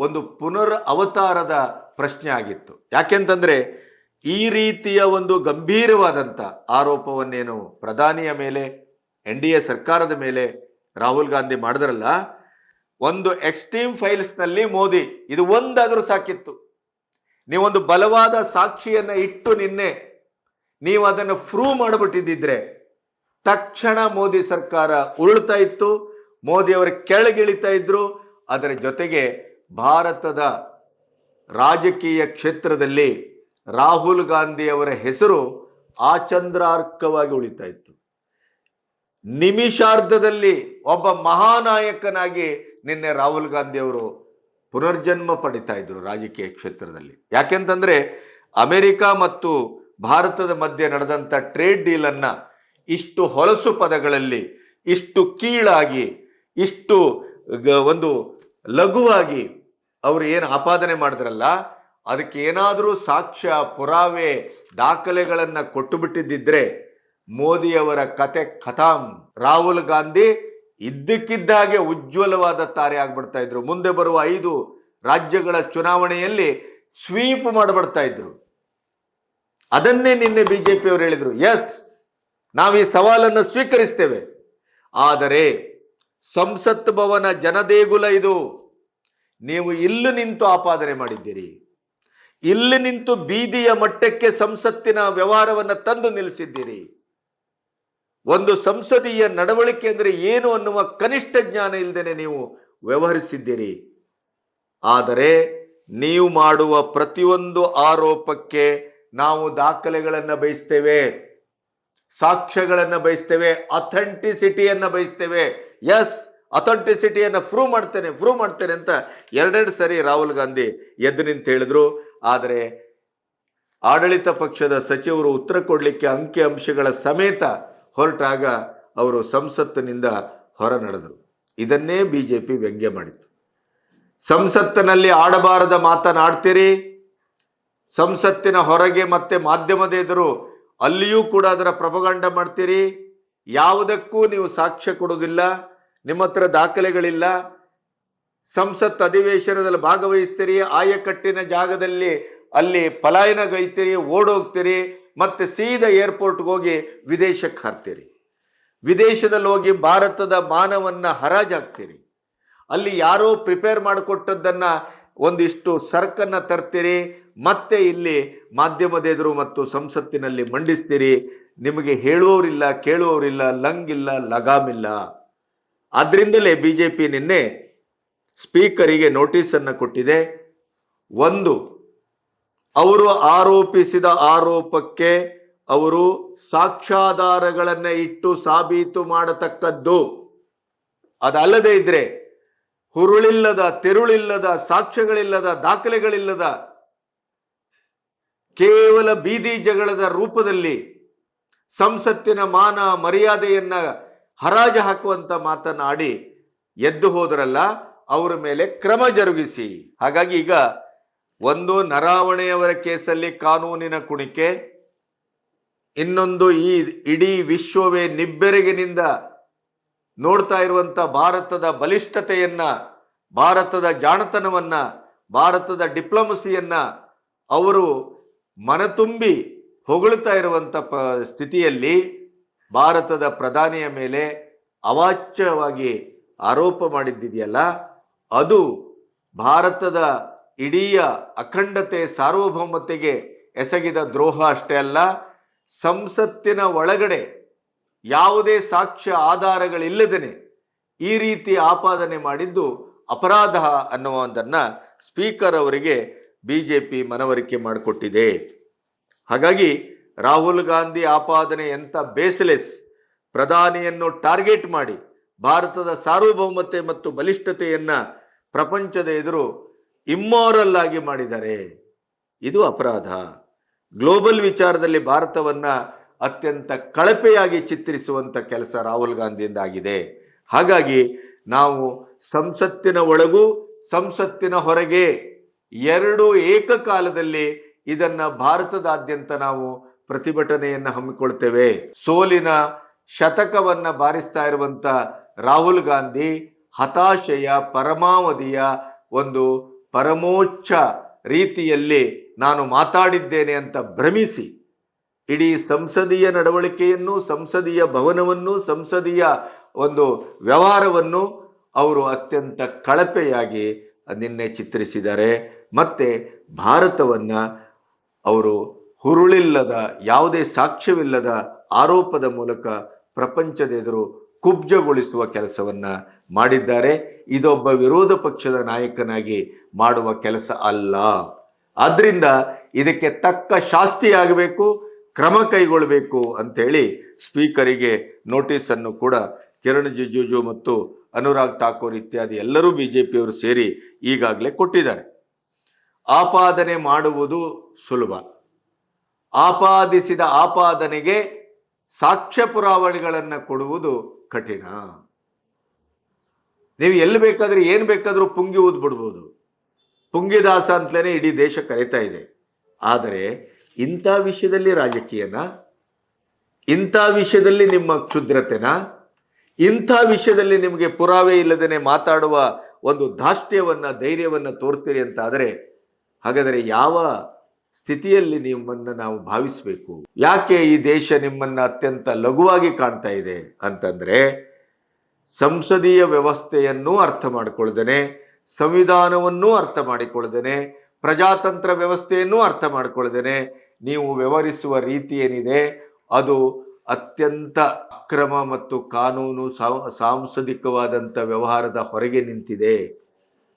ಒಂದು ಪುನರ್ ಅವತಾರದ ಪ್ರಶ್ನೆ ಆಗಿತ್ತು. ಯಾಕೆಂತಂದ್ರೆ ಈ ರೀತಿಯ ಒಂದು ಗಂಭೀರವಾದಂಥ ಆರೋಪವನ್ನೇನು ಪ್ರಧಾನಿಯ ಮೇಲೆ, NDA ಸರ್ಕಾರದ ಮೇಲೆ ರಾಹುಲ್ ಗಾಂಧಿ ಮಾಡಿದ್ರಲ್ಲ, ಒಂದು ಎಕ್ಸ್ಟ್ರೀಮ್ ಫೈಲ್ಸ್ನಲ್ಲಿ ಮೋದಿ, ಇದು ಒಂದಾದರೂ ಸಾಕಿತ್ತು. ನೀವೊಂದು ಬಲವಾದ ಸಾಕ್ಷಿಯನ್ನು ಇಟ್ಟು ನಿನ್ನೆ ನೀವು ಅದನ್ನು ಪ್ರೂವ್ ಮಾಡಿಬಿಟ್ಟಿದ್ದಿದ್ರೆ ತಕ್ಷಣ ಮೋದಿ ಸರ್ಕಾರ ಉರುಳ್ತಾ ಇತ್ತು, ಮೋದಿಯವರು ಕೆಳಗಿಳಿತಾ ಇದ್ರು. ಅದರ ಜೊತೆಗೆ ಭಾರತದ ರಾಜಕೀಯ ಕ್ಷೇತ್ರದಲ್ಲಿ ರಾಹುಲ್ ಗಾಂಧಿಯವರ ಹೆಸರು ಆಚಂದ್ರಾರ್ಕವಾಗಿ ಉಳಿತಾ ಇತ್ತು. ನಿಮಿಷಾರ್ಧದಲ್ಲಿ ಒಬ್ಬ ಮಹಾನಾಯಕನಾಗಿ ನಿನ್ನೆ ರಾಹುಲ್ ಗಾಂಧಿಯವರು ಪುನರ್ಜನ್ಮ ಪಡಿತಾ ಇದ್ರು ರಾಜಕೀಯ ಕ್ಷೇತ್ರದಲ್ಲಿ. ಯಾಕೆಂತಂದ್ರೆ ಅಮೆರಿಕ ಮತ್ತು ಭಾರತದ ಮಧ್ಯೆ ನಡೆದಂಥ ಟ್ರೇಡ್ ಡೀಲನ್ನು ಇಷ್ಟು ಹೊಲಸು ಪದಗಳಲ್ಲಿ, ಇಷ್ಟು ಕೀಳಾಗಿ, ಇಷ್ಟು ಒಂದು ಲಘುವಾಗಿ ಅವರು ಏನು ಆಪಾದನೆ ಮಾಡಿದ್ರಲ್ಲ, ಅದಕ್ಕೆ ಏನಾದರೂ ಸಾಕ್ಷ್ಯ, ಪುರಾವೆ, ದಾಖಲೆಗಳನ್ನು ಕೊಟ್ಟು ಬಿಟ್ಟಿದ್ದಿದ್ರೆ ಮೋದಿಯವರ ಕತೆ ಖತಾಮ್. ರಾಹುಲ್ ಗಾಂಧಿ ಇದ್ದಕ್ಕಿದ್ದ ಹಾಗೆ ಉಜ್ವಲವಾದ ತಾರೆ ಆಗ್ಬಿಡ್ತಾ ಇದ್ರು. ಮುಂದೆ ಬರುವ 5 ರಾಜ್ಯಗಳ ಚುನಾವಣೆಯಲ್ಲಿ ಸ್ವೀಪ್ ಮಾಡಿಬಿಡ್ತಾ ಇದ್ರು. ಅದನ್ನೇ ನಿನ್ನೆ ಬಿಜೆಪಿಯವರು ಹೇಳಿದ್ರು, ಎಸ್, ನಾವು ಈ ಸವಾಲನ್ನು ಸ್ವೀಕರಿಸ್ತೇವೆ. ಆದರೆ ಸಂಸತ್ ಭವನ ಜನದೇಗುಲ ಇದು. ನೀವು ಇಲ್ಲಿ ನಿಂತು ಆಪಾದನೆ ಮಾಡಿದ್ದೀರಿ, ಇಲ್ಲಿ ನಿಂತು ಬೀದಿಯ ಮಟ್ಟಕ್ಕೆ ಸಂಸತ್ತಿನ ವ್ಯವಹಾರವನ್ನು ತಂದು ನಿಲ್ಲಿಸಿದ್ದೀರಿ. ಒಂದು ಸಂಸದೀಯ ನಡವಳಿಕೆ ಅಂದರೆ ಏನು ಅನ್ನುವ ಕನಿಷ್ಠ ಜ್ಞಾನ ಇಲ್ಲದೇನೆ ನೀವು ವ್ಯವಹರಿಸಿದ್ದೀರಿ. ಆದರೆ ನೀವು ಮಾಡುವ ಪ್ರತಿಯೊಂದು ಆರೋಪಕ್ಕೆ ನಾವು ದಾಖಲೆಗಳನ್ನು ಬಯಸ್ತೇವೆ, ಸಾಕ್ಷ್ಯಗಳನ್ನು ಬಯಸ್ತೇವೆ, ಅಥೆಂಟಿಸಿಟಿಯನ್ನು ಬಯಸ್ತೇವೆ. ಎಸ್, ಅಥೆಂಟಿಸಿಟಿಯನ್ನು ಪ್ರೂವ್ ಮಾಡ್ತೇನೆ ಅಂತ 2 ಸರಿ ರಾಹುಲ್ ಗಾಂಧಿ ಎದ್ದು ನಿಂತು ಹೇಳಿದ್ರು. ಆದರೆ ಆಡಳಿತ ಪಕ್ಷದ ಸಚಿವರು ಉತ್ತರ ಕೊಡಲಿಕ್ಕೆ ಅಂಕಿ ಅಂಶಗಳ ಸಮೇತ ಹೊರಟಾಗ ಅವರು ಸಂಸತ್ತಿನಿಂದ ಹೊರ ನಡೆದರು. ಇದನ್ನೇ ಬಿಜೆಪಿ ವ್ಯಂಗ್ಯ ಮಾಡಿತು. ಸಂಸತ್ತಿನಲ್ಲಿ ಆಡಬಾರದ ಮಾತನಾಡ್ತೀರಿ, ಸಂಸತ್ತಿನ ಹೊರಗೆ ಮತ್ತೆ ಮಾಧ್ಯಮದ ಎದುರು ಅಲ್ಲಿಯೂ ಕೂಡ ಅದರ ಪ್ರಪಗಾಂಡ ಮಾಡ್ತೀರಿ. ಯಾವುದಕ್ಕೂ ನೀವು ಸಾಕ್ಷ್ಯ ಕೊಡೋದಿಲ್ಲ, ನಿಮ್ಮ ಹತ್ರ ದಾಖಲೆಗಳಿಲ್ಲ. ಸಂಸತ್ ಅಧಿವೇಶನದಲ್ಲಿ ಭಾಗವಹಿಸ್ತೀರಿ, ಆಯಕಟ್ಟಿನ ಜಾಗದಲ್ಲಿ ಅಲ್ಲಿ ಪಲಾಯನಗೈತೀರಿ, ಓಡೋಗ್ತೀರಿ, ಮತ್ತೆ ಸೀದಾ ಏರ್ಪೋರ್ಟ್ಗೆ ಹೋಗಿ ವಿದೇಶಕ್ಕೆ ಹಾರ್ತೀರಿ. ವಿದೇಶದಲ್ಲಿ ಹೋಗಿ ಭಾರತದ ಮಾನವನ್ನ ಹರಾಜಾಗ್ತೀರಿ. ಅಲ್ಲಿ ಯಾರೋ ಪ್ರಿಪೇರ್ ಮಾಡಿಕೊಟ್ಟದ್ದನ್ನು ಒಂದಿಷ್ಟು ಸರಕನ್ನು ತರ್ತೀರಿ, ಮತ್ತೆ ಇಲ್ಲಿ ಮಾಧ್ಯಮದ ಎದುರು ಮತ್ತು ಸಂಸತ್ತಿನಲ್ಲಿ ಮಂಡಿಸ್ತೀರಿ. ನಿಮಗೆ ಹೇಳುವವರಿಲ್ಲ, ಕೇಳುವವರಿಲ್ಲ, ಲಂಗಿಲ್ಲ, ಲಗಾಮಿಲ್ಲ. ಆದ್ರಿಂದಲೇ ಬಿಜೆಪಿ ನಿನ್ನೆ ಸ್ಪೀಕರಿಗೆ ನೋಟಿಸನ್ನು ಕೊಟ್ಟಿದೆ. 1, ಅವರು ಆರೋಪಿಸಿದ ಆರೋಪಕ್ಕೆ ಅವರು ಸಾಕ್ಷ್ಯಾಧಾರಗಳನ್ನು ಇಟ್ಟು ಸಾಬೀತು ಮಾಡತಕ್ಕದ್ದು. ಅದಲ್ಲದೆ ಇದ್ರೆ ಹುರುಳಿಲ್ಲದ, ತಿರುಳಿಲ್ಲದ, ಸಾಕ್ಷ್ಯಗಳಿಲ್ಲದ, ದಾಖಲೆಗಳಿಲ್ಲದ ಕೇವಲ ಬೀದಿ ಜಗಳದ ರೂಪದಲ್ಲಿ ಸಂಸತ್ತಿನ ಮಾನ ಮರ್ಯಾದೆಯನ್ನ ಹರಾಜು ಹಾಕುವಂತ ಮಾತನಾಡಿ ಎದ್ದು ಹೋದರಲ್ಲ, ಅವರ ಮೇಲೆ ಕ್ರಮ ಜರುಗಿಸಿ. ಹಾಗಾಗಿ ಈಗ ಒಂದು ನರಾವಣೆಯವರ ಕೇಸಲ್ಲಿ ಕಾನೂನಿನ ಕುಣಿಕೆ, ಇನ್ನೊಂದು ಈ ಇಡೀ ವಿಶ್ವವೇ ನಿಬ್ಬೆರಗಿನಿಂದ ನೋಡ್ತಾ ಇರುವಂತ ಭಾರತದ ಬಲಿಷ್ಠತೆಯನ್ನ, ಭಾರತದ ಜಾಣತನವನ್ನ, ಭಾರತದ ಡಿಪ್ಲೊಮಸಿಯನ್ನ ಅವರು ಮನತುಂಬಿ ಹೊಗಳ್ತಾ ಇರುವಂತ ಸ್ಥಿತಿಯಲ್ಲಿ ಭಾರತದ ಪ್ರಧಾನಿಯ ಮೇಲೆ ಅವಾಚ್ಯವಾಗಿ ಆರೋಪ ಮಾಡಿದ್ದಿದೆಯಲ್ಲ, ಅದು ಭಾರತದ ಇಡೀ ಅಖಂಡತೆ, ಸಾರ್ವಭೌಮತೆಗೆ ಎಸಗಿದ ದ್ರೋಹ ಅಷ್ಟೇ ಅಲ್ಲ, ಸಂಸತ್ತಿನ ಒಳಗಡೆ ಯಾವುದೇ ಸಾಕ್ಷ್ಯ ಆಧಾರಗಳಿಲ್ಲದೇನೆ ಈ ರೀತಿ ಆಪಾದನೆ ಮಾಡಿದ್ದು ಅಪರಾಧ ಅನ್ನುವುದನ್ನು ಸ್ಪೀಕರ್ ಅವರಿಗೆ ಬಿಜೆಪಿ ಮನವರಿಕೆ ಮಾಡಿಕೊಟ್ಟಿದೆ. ಹಾಗಾಗಿ ರಾಹುಲ್ ಗಾಂಧಿ ಆಪಾದನೆ ಎಂಥ ಬೇಸ್ಲೆಸ್, ಪ್ರಧಾನಿಯನ್ನು ಟಾರ್ಗೆಟ್ ಮಾಡಿ ಭಾರತದ ಸಾರ್ವಭೌಮತೆ ಮತ್ತು ಬಲಿಷ್ಠತೆಯನ್ನ ಪ್ರಪಂಚದ ಎದುರು ಇಮ್ಮೋರಲ್ ಆಗಿ ಮಾಡಿದ್ದಾರೆ. ಇದು ಅಪರಾಧ. ಗ್ಲೋಬಲ್ ವಿಚಾರದಲ್ಲಿ ಭಾರತವನ್ನ ಅತ್ಯಂತ ಕಳಪೆಯಾಗಿ ಚಿತ್ರಿಸುವಂತ ಕೆಲಸ ರಾಹುಲ್ ಗಾಂಧಿಯಿಂದ ಆಗಿದೆ. ಹಾಗಾಗಿ ನಾವು ಸಂಸತ್ತಿನ ಒಳಗೂ ಸಂಸತ್ತಿನ ಹೊರಗೆ 2 ಏಕಕಾಲದಲ್ಲಿ ಇದನ್ನ ಭಾರತದಾದ್ಯಂತ ನಾವು ಪ್ರತಿಭಟನೆಯನ್ನು ಹಮ್ಮಿಕೊಳ್ತೇವೆ. ಸೋಲಿನ ಶತಕವನ್ನ ಬಾರಿಸ್ತಾ ಇರುವಂತ ರಾಹುಲ್ ಗಾಂಧಿ ಹತಾಶೆಯ ಪರಮಾವಧಿಯ ಒಂದು ಪರಮೋಚ್ಚ ರೀತಿಯಲ್ಲಿ ನಾನು ಮಾತಾಡಿದ್ದೇನೆ ಅಂತ ಭ್ರಮಿಸಿ ಇಡೀ ಸಂಸದೀಯ ನಡವಳಿಕೆಯನ್ನು, ಸಂಸದೀಯ ಭವನವನ್ನು, ಸಂಸದೀಯ ಒಂದು ವ್ಯವಹಾರವನ್ನು ಅವರು ಅತ್ಯಂತ ಕಳಪೆಯಾಗಿ ನಿನ್ನೆ ಚಿತ್ರಿಸಿದ್ದಾರೆ. ಮತ್ತೆ ಭಾರತವನ್ನ ಅವರು ಹುರುಳಿಲ್ಲದ, ಯಾವುದೇ ಸಾಕ್ಷ್ಯವಿಲ್ಲದ ಆರೋಪದ ಮೂಲಕ ಪ್ರಪಂಚದ ಎದುರು ಕುಬ್ಜಗೊಳಿಸುವ ಕೆಲಸವನ್ನ ಮಾಡಿದ್ದಾರೆ. ಇದೊಬ್ಬ ವಿರೋಧ ಪಕ್ಷದ ನಾಯಕನಾಗಿ ಮಾಡುವ ಕೆಲಸ ಅಲ್ಲ. ಆದ್ರಿಂದ ಇದಕ್ಕೆ ತಕ್ಕ ಶಾಸ್ತಿಯಾಗಬೇಕು, ಕ್ರಮ ಕೈಗೊಳ್ಳಬೇಕು ಅಂತೇಳಿ ಸ್ಪೀಕರಿಗೆ ನೋಟಿಸನ್ನು ಕೂಡ ಕಿರಣ್ ರಿಜಿಜು ಮತ್ತು ಅನುರಾಗ್ ಠಾಕೂರ್ ಇತ್ಯಾದಿ ಎಲ್ಲರೂ ಬಿಜೆಪಿಯವರು ಸೇರಿ ಈಗಾಗಲೇ ಕೊಟ್ಟಿದ್ದಾರೆ. ಆಪಾದನೆ ಮಾಡುವುದು ಸುಲಭ, ಆಪಾದಿಸಿದ ಆಪಾದನೆಗೆ ಸಾಕ್ಷ್ಯ ಪುರಾವೆಗಳನ್ನು ಕೊಡುವುದು ಕಠಿಣ. ನೀವು ಎಲ್ಲಿ ಬೇಕಾದ್ರೆ ಏನು ಬೇಕಾದರೂ ಪುಂಗಿ ಊದ್ಬಿಡ್ಬೋದು. ಪುಂಗಿದಾಸ ಅಂತಲೇ ಇಡೀ ದೇಶ ಕರೀತಾ ಇದೆ. ಆದರೆ ಇಂಥ ವಿಷಯದಲ್ಲಿ ರಾಜಕೀಯನ, ಇಂಥ ವಿಷಯದಲ್ಲಿ ನಿಮ್ಮ ಕ್ಷುದ್ರತೆನ, ಇಂಥ ವಿಷಯದಲ್ಲಿ ನಿಮಗೆ ಪುರಾವೆ ಇಲ್ಲದೇ ಮಾತಾಡುವ ಒಂದು ಧಾಷ್ಟ್ಯವನ್ನು, ಧೈರ್ಯವನ್ನು ತೋರ್ತೀರಿ ಅಂತ ಆದರೆ, ಹಾಗಾದರೆ ಯಾವ ಸ್ಥಿತಿಯಲ್ಲಿ ನಿಮ್ಮನ್ನು ನಾವು ಭಾವಿಸಬೇಕು? ಯಾಕೆ ಈ ದೇಶ ನಿಮ್ಮನ್ನು ಅತ್ಯಂತ ಲಘುವಾಗಿ ಕಾಣ್ತಾ ಇದೆ ಅಂತಂದರೆ, ಸಂಸದೀಯ ವ್ಯವಸ್ಥೆಯನ್ನು ಅರ್ಥ ಮಾಡಿಕೊಳ್ಳದೇನೆ, ಸಂವಿಧಾನವನ್ನೂ ಅರ್ಥ ಮಾಡಿಕೊಳ್ಳದೇನೆ, ಪ್ರಜಾತಂತ್ರ ವ್ಯವಸ್ಥೆಯನ್ನೂ ಅರ್ಥ ಮಾಡಿಕೊಳ್ಳದೇನೆ ನೀವು ವ್ಯವಹರಿಸುವ ರೀತಿ ಏನಿದೆ ಅದು ಅತ್ಯಂತ ಅಕ್ರಮ ಮತ್ತು ಕಾನೂನು ಸಾಂಸದಿಕವಾದಂಥ ವ್ಯವಹಾರದ ಹೊರಗೆ ನಿಂತಿದೆ,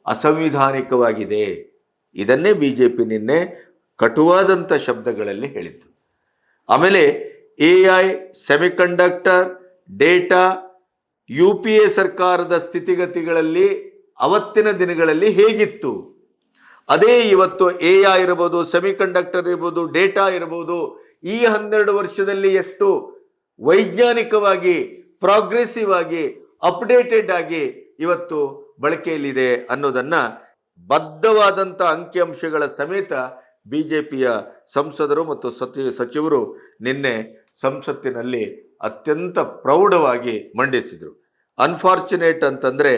ಅಸಂವಿಧಾನಿಕವಾಗಿದೆ. ಇದನ್ನೇ BJP ನಿನ್ನೆ ಕಟುವಾದಂಥ ಶಬ್ದಗಳಲ್ಲಿ ಹೇಳಿದ್ದು. ಆಮೇಲೆ AI, ಸೆಮಿಕಂಡಕ್ಟರ್, ಡೇಟಾ, UPA ಸರ್ಕಾರದ ಸ್ಥಿತಿಗತಿಗಳಲ್ಲಿ ಅವತ್ತಿನ ದಿನಗಳಲ್ಲಿ ಹೇಗಿತ್ತು, ಅದೇ ಇವತ್ತು AI ಇರ್ಬೋದು, ಸೆಮಿಕಂಡಕ್ಟರ್ ಇರ್ಬೋದು, ಡೇಟಾ ಇರ್ಬೋದು, ಈ 12 ವರ್ಷದಲ್ಲಿ ಎಷ್ಟು ವೈಜ್ಞಾನಿಕವಾಗಿ, ಪ್ರೋಗ್ರೆಸಿವ್ ಆಗಿ, ಅಪ್ಡೇಟೆಡ್ ಆಗಿ ಇವತ್ತು ಬಳಕೆಯಲ್ಲಿದೆ ಅನ್ನೋದನ್ನು ಬದ್ಧವಾದಂಥ ಅಂಕಿಅಂಶಗಳ ಸಮೇತ BJPಯ ಸಂಸದರು ಮತ್ತು ಸಚಿವರು ನಿನ್ನೆ ಸಂಸತ್ತಿನಲ್ಲಿ ಅತ್ಯಂತ ಪ್ರೌಢವಾಗಿ ಮಂಡಿಸಿದರು. ಅನ್ಫಾರ್ಚುನೇಟ್ ಅಂತಂದರೆ,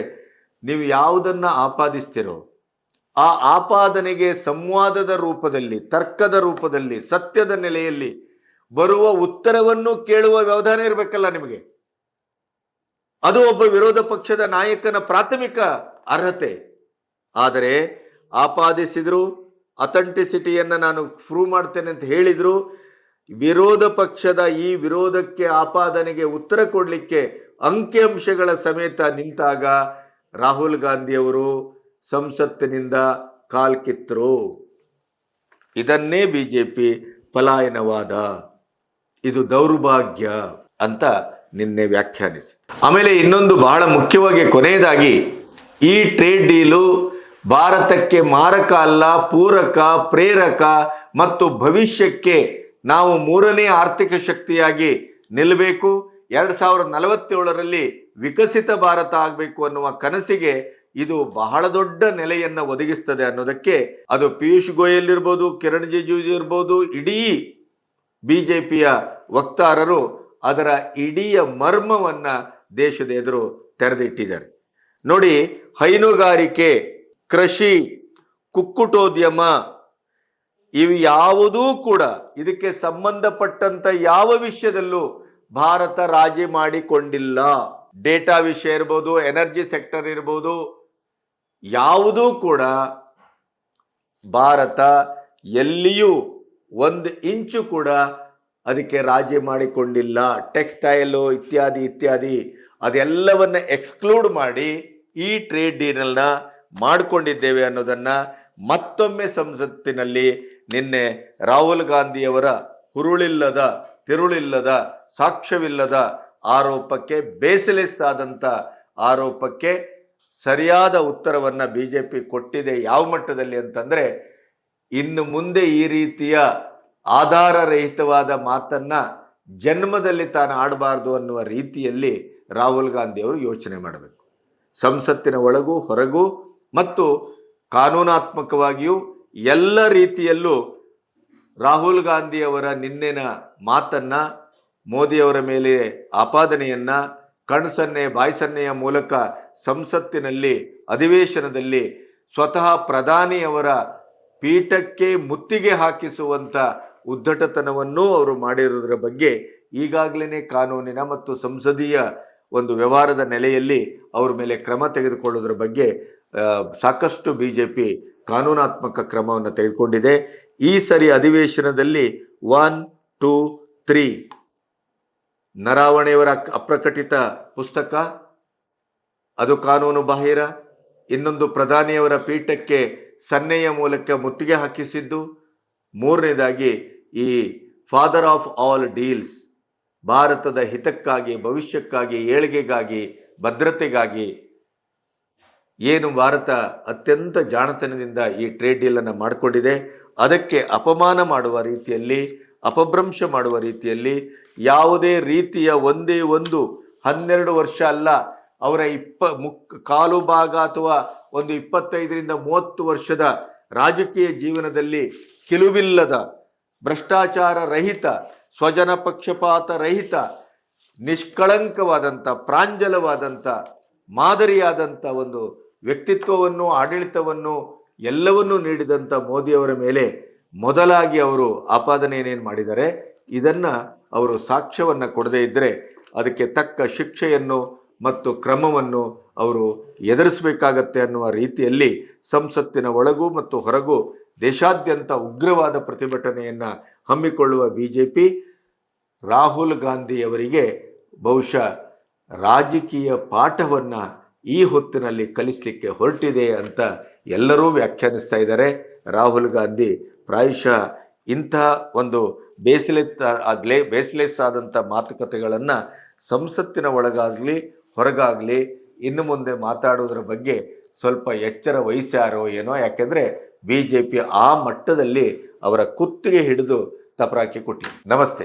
ನೀವು ಯಾವುದನ್ನು ಆಪಾದಿಸ್ತಿರೋ ಆ ಆಪಾದನೆಗೆ ಸಂವಾದದ ರೂಪದಲ್ಲಿ, ತರ್ಕದ ರೂಪದಲ್ಲಿ, ಸತ್ಯದ ನೆಲೆಯಲ್ಲಿ ಬರುವ ಉತ್ತರವನ್ನು ಕೇಳುವ ವ್ಯವಧಾನ ಇರಬೇಕಲ್ಲ ನಿಮಗೆ. ಅದು ಒಬ್ಬ ವಿರೋಧ ಪಕ್ಷದ ನಾಯಕನ ಪ್ರಾಥಮಿಕ ಅರ್ಹತೆ. ಆದರೆ ಆಪಾದಿಸಿದ್ರು, ಅಥೆಂಟಿಸಿಟಿಯನ್ನು ನಾನು ಪ್ರೂವ್ ಮಾಡ್ತೇನೆ ಅಂತ ಹೇಳಿದ್ರು. ವಿರೋಧ ಪಕ್ಷದ ಈ ವಿರೋಧಕ್ಕೆ, ಆಪಾದನೆಗೆ ಉತ್ತರ ಕೊಡಲಿಕ್ಕೆ ಅಂಕಿಅಂಶಗಳ ಸಮೇತ ನಿಂತಾಗ ರಾಹುಲ್ ಗಾಂಧಿಯವರು ಸಂಸತ್ತಿನಿಂದ ಕಾಲ್ಕಿತ್ತರು. ಇದನ್ನೇ BJP ಪಲಾಯನವಾದ, ಇದು ದೌರ್ಭಾಗ್ಯ ಅಂತ ನಿನ್ನೆ ವ್ಯಾಖ್ಯಾನಿಸಿತು. ಆಮೇಲೆ ಇನ್ನೊಂದು ಬಹಳ ಮುಖ್ಯವಾಗಿ, ಕೊನೆಯದಾಗಿ, ಈ ಟ್ರೇಡ್ ಡೀಲು ಭಾರತಕ್ಕೆ ಮಾರಕ ಅಲ್ಲ, ಪೂರಕ, ಪ್ರೇರಕ ಮತ್ತು ಭವಿಷ್ಯಕ್ಕೆ ನಾವು 3ನೇ ಆರ್ಥಿಕ ಶಕ್ತಿಯಾಗಿ ನಿಲ್ಲಬೇಕು, 2047ರಲ್ಲಿ ವಿಕಸಿತ ಭಾರತ ಆಗಬೇಕು ಅನ್ನುವ ಕನಸಿಗೆ ಇದು ಬಹಳ ದೊಡ್ಡ ನೆಲೆಯನ್ನು ಒದಗಿಸ್ತದೆ ಅನ್ನೋದಕ್ಕೆ ಅದು ಪಿಯೂಷ್ ಗೋಯಲ್ ಇರ್ಬೋದು, ಕಿರಣ್ ರಿಜಿಜು ಇರ್ಬೋದು, ಇಡೀ BJPಯ ವಕ್ತಾರರು ಅದರ ಇಡೀ ಮರ್ಮವನ್ನು ದೇಶದ ಎದುರು ತೆರೆದಿಟ್ಟಿದ್ದಾರೆ. ನೋಡಿ, ಹೈನುಗಾರಿಕೆ, ಕೃಷಿ, ಕುಕ್ಕುಟೋದ್ಯಮ ಇವು ಯಾವುದೂ ಕೂಡ ಇದಕ್ಕೆ ಸಂಬಂಧಪಟ್ಟಂತ ಯಾವ ವಿಷಯದಲ್ಲೂ ಭಾರತ ರಾಜಿ ಮಾಡಿಕೊಂಡಿಲ್ಲ. ಡೇಟಾ ವಿಷಯ ಇರ್ಬೋದು, ಎನರ್ಜಿ ಸೆಕ್ಟರ್ ಇರ್ಬೋದು, ಯಾವುದೂ ಕೂಡ ಭಾರತ ಎಲ್ಲಿಯೂ 1 ಇಂಚು ಕೂಡ ಅದಕ್ಕೆ ರಾಜಿ ಮಾಡಿಕೊಂಡಿಲ್ಲ. ಟೆಕ್ಸ್ಟೈಲು ಇತ್ಯಾದಿ ಇತ್ಯಾದಿ ಅದೆಲ್ಲವನ್ನ ಎಕ್ಸ್ಕ್ಲೂಡ್ ಮಾಡಿ ಈ ಟ್ರೇಡ್ ಡೀಲ್ನ ಮಾಡಿಕೊಂಡಿದ್ದೇವೆ ಅನ್ನೋದನ್ನು ಮತ್ತೊಮ್ಮೆ ಸಂಸತ್ತಿನಲ್ಲಿ ನಿನ್ನೆ ರಾಹುಲ್ ಗಾಂಧಿಯವರ ಹುರುಳಿಲ್ಲದ, ತಿರುಳಿಲ್ಲದ, ಸಾಕ್ಷ್ಯವಿಲ್ಲದ ಆರೋಪಕ್ಕೆ, ಬೇಸ್ಲೆಸ್ ಆದಂಥ ಆರೋಪಕ್ಕೆ ಸರಿಯಾದ ಉತ್ತರವನ್ನು BJP ಕೊಟ್ಟಿದೆ. ಯಾವ ಮಟ್ಟದಲ್ಲಿ ಅಂತಂದರೆ, ಇನ್ನು ಮುಂದೆ ಈ ರೀತಿಯ ಆಧಾರರಹಿತವಾದ ಮಾತನ್ನು ಜನ್ಮದಲ್ಲಿ ತಾನು ಆಡಬಾರ್ದು ಅನ್ನುವ ರೀತಿಯಲ್ಲಿ ರಾಹುಲ್ ಗಾಂಧಿಯವರು ಯೋಚನೆ ಮಾಡಬೇಕು. ಸಂಸತ್ತಿನ ಒಳಗೂ ಹೊರಗೂ ಮತ್ತು ಕಾನೂನಾತ್ಮಕವಾಗಿಯೂ ಎಲ್ಲ ರೀತಿಯಲ್ಲೂ ರಾಹುಲ್ ಗಾಂಧಿಯವರ ನಿನ್ನೆನ ಮಾತನ್ನು, ಮೋದಿಯವರ ಮೇಲೆ ಆಪಾದನೆಯನ್ನು ಕಣ್ಸನ್ನೆ ಬಾಯ್ಸನ್ನೆಯ ಮೂಲಕ ಸಂಸತ್ತಿನಲ್ಲಿ, ಅಧಿವೇಶನದಲ್ಲಿ ಸ್ವತಃ ಪ್ರಧಾನಿಯವರ ಪೀಠಕ್ಕೆ ಮುತ್ತಿಗೆ ಹಾಕಿಸುವಂಥ ಉದ್ದಟತನವನ್ನೂ ಅವರು ಮಾಡಿರುವುದರ ಬಗ್ಗೆ ಈಗಾಗಲೇ ಕಾನೂನಿನ ಮತ್ತು ಸಂಸದೀಯ ಒಂದು ವ್ಯವಹಾರದ ನೆಲೆಯಲ್ಲಿ ಅವ್ರ ಮೇಲೆ ಕ್ರಮ ತೆಗೆದುಕೊಳ್ಳೋದ್ರ ಬಗ್ಗೆ ಸಾಕಷ್ಟು BJP ಕಾನೂನಾತ್ಮಕ ಕ್ರಮವನ್ನು ತೆಗೆದುಕೊಂಡಿದೆ. ಈ ಸರಿ ಅಧಿವೇಶನದಲ್ಲಿ 1, 2, 3 ನರಾವಣೆಯವರ ಅಪ್ರಕಟಿತ ಪುಸ್ತಕ, ಅದು ಕಾನೂನು ಬಾಹಿರ. ಇನ್ನೊಂದು ಪ್ರಧಾನಿಯವರ ಪೀಠಕ್ಕೆ ಸನ್ನೆಯ ಮೂಲಕ ಮುತ್ತಿಗೆ ಹಾಕಿಸಿದ್ದು. ಮೂರನೇದಾಗಿ ಈ ಫಾದರ್ ಆಫ್ ಆಲ್ ಡೀಲ್ಸ್, ಭಾರತದ ಹಿತಕ್ಕಾಗಿ, ಭವಿಷ್ಯಕ್ಕಾಗಿ, ಏಳಿಗೆಗಾಗಿ, ಭದ್ರತೆಗಾಗಿ ಏನು ಭಾರತ ಅತ್ಯಂತ ಜಾಣತನದಿಂದ ಈ ಟ್ರೇಡ್ ಡೀಲನ್ನು ಮಾಡಿಕೊಂಡಿದೆ, ಅದಕ್ಕೆ ಅಪಮಾನ ಮಾಡುವ ರೀತಿಯಲ್ಲಿ ಅಪಭ್ರಂಶ ಮಾಡುವ ರೀತಿಯಲ್ಲಿ ಯಾವುದೇ ರೀತಿಯ ಒಂದೇ ಒಂದು 12 ವರ್ಷ ಅಲ್ಲ, ಅವರ ಕಾಲು ಭಾಗ ಅಥವಾ ಒಂದು 25-30 ವರ್ಷದ ರಾಜಕೀಯ ಜೀವನದಲ್ಲಿ ಕಿಲುಬಿಲ್ಲದ, ಭ್ರಷ್ಟಾಚಾರ ರಹಿತ, ಸ್ವಜನ ಪಕ್ಷಪಾತ ರಹಿತ, ನಿಷ್ಕಳಂಕವಾದಂಥ, ಪ್ರಾಂಜಲವಾದಂಥ, ಮಾದರಿಯಾದಂಥ ಒಂದು ವ್ಯಕ್ತಿತ್ವವನ್ನು, ಆಡಳಿತವನ್ನು ಎಲ್ಲವನ್ನೂ ನೀಡಿದಂಥ ಮೋದಿಯವರ ಮೇಲೆ ಮೊದಲಾಗಿ ಅವರು ಆಪಾದನೆ ಏನೇನು ಮಾಡಿದ್ದಾರೆ, ಇದನ್ನು ಅವರು ಸಾಕ್ಷ್ಯವನ್ನು ಕೊಡದೇ ಇದ್ದರೆ ಅದಕ್ಕೆ ತಕ್ಕ ಶಿಕ್ಷೆಯನ್ನು ಮತ್ತು ಕ್ರಮವನ್ನು ಅವರು ಎದುರಿಸಬೇಕಾಗತ್ತೆ ಅನ್ನುವ ರೀತಿಯಲ್ಲಿ ಸಂಸತ್ತಿನ ಒಳಗೂ ಮತ್ತು ಹೊರಗೂ ದೇಶಾದ್ಯಂತ ಉಗ್ರವಾದ ಪ್ರತಿಭಟನೆಯನ್ನು ಹಮ್ಮಿಕೊಳ್ಳುವ BJP ರಾಹುಲ್ ಗಾಂಧಿಯವರಿಗೆ ಬಹುಶಃ ರಾಜಕೀಯ ಪಾಠವನ್ನು ಈ ಹೊತ್ತಿನಲ್ಲಿ ಕಲಿಸಲಿಕ್ಕೆ ಹೊರಟಿದೆ ಅಂತ ಎಲ್ಲರೂ ವ್ಯಾಖ್ಯಾನಿಸ್ತಾ ಇದ್ದಾರೆ. ರಾಹುಲ್ ಗಾಂಧಿ ಪ್ರಾಯಶಃ ಇಂತಹ ಒಂದು ಬೇಸ್ಲೆಸ್ ಆದಂಥ ಮಾತುಕತೆಗಳನ್ನು ಸಂಸತ್ತಿನ ಒಳಗಾಗಲಿ ಹೊರಗಾಗಲಿ ಇನ್ನು ಮುಂದೆ ಮಾತಾಡೋದ್ರ ಬಗ್ಗೆ ಸ್ವಲ್ಪ ಎಚ್ಚರ ವಹಿಸ್ಯಾರೋ ಏನೋ. ಯಾಕೆಂದರೆ BJP ಆ ಮಟ್ಟದಲ್ಲಿ ಅವರ ಕುತ್ತಿಗೆ ಹಿಡಿದು ತಪರಾಕಿ ಕೊಟ್ಟಿದೆ. ನಮಸ್ತೆ.